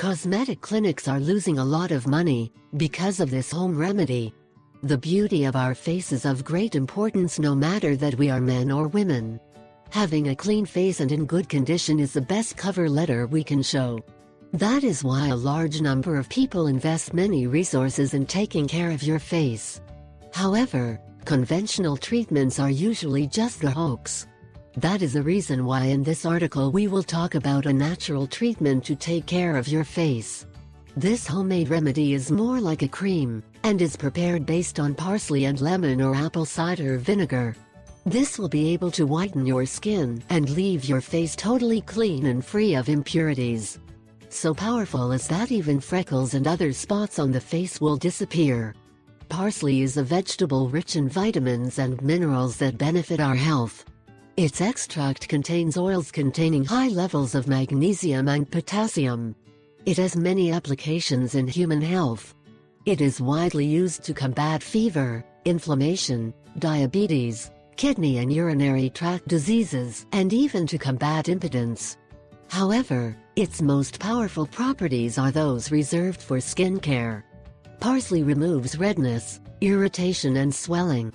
Cosmetic clinics are losing a lot of money because of this home remedy. The beauty of our face is of great importance no matter that we are men or women. Having a clean face and in good condition is the best cover letter we can show. That is why a large number of people invest many resources in taking care of your face. However, conventional treatments are usually just a hoax. That is the reason why in this article we will talk about a natural treatment to take care of your face. This homemade remedy is more like a cream, and is prepared based on parsley and lemon or apple cider vinegar. This will be able to whiten your skin and leave your face totally clean and free of impurities. So powerful is that even freckles and other spots on the face will disappear. Parsley is a vegetable rich in vitamins and minerals that benefit our health. Its extract contains oils containing high levels of magnesium and potassium. It has many applications in human health. It is widely used to combat fever, inflammation, diabetes, kidney and urinary tract diseases, and even to combat impotence. However, its most powerful properties are those reserved for skincare. Parsley removes redness, irritation and swelling.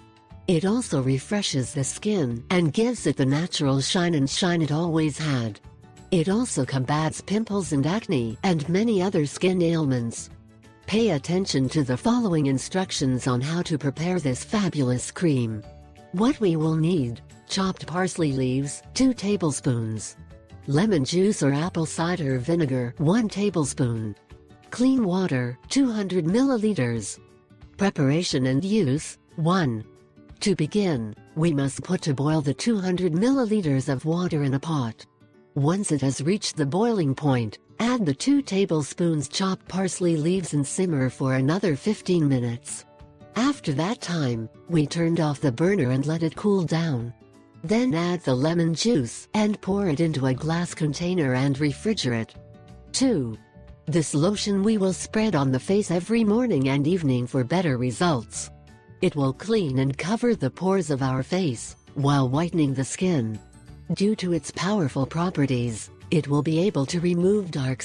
It also refreshes the skin and gives it the natural shine it always had. It also combats pimples and acne and many other skin ailments. Pay attention to the following instructions on how to prepare this fabulous cream. What we will need: chopped parsley leaves, 2 tablespoons. Lemon juice or apple cider vinegar, 1 tablespoon. Clean water, 200 milliliters. Preparation and use: 1. To begin, we must put to boil the 200 milliliters of water in a pot. Once it has reached the boiling point, add the 2 tablespoons chopped parsley leaves and simmer for another 15 minutes. After that time, we turned off the burner and let it cool down. Then add the lemon juice and pour it into a glass container and refrigerate. 2. This lotion we will spread on the face every morning and evening for better results. It will clean and cover the pores of our face, while whitening the skin. Due to its powerful properties, it will be able to remove dark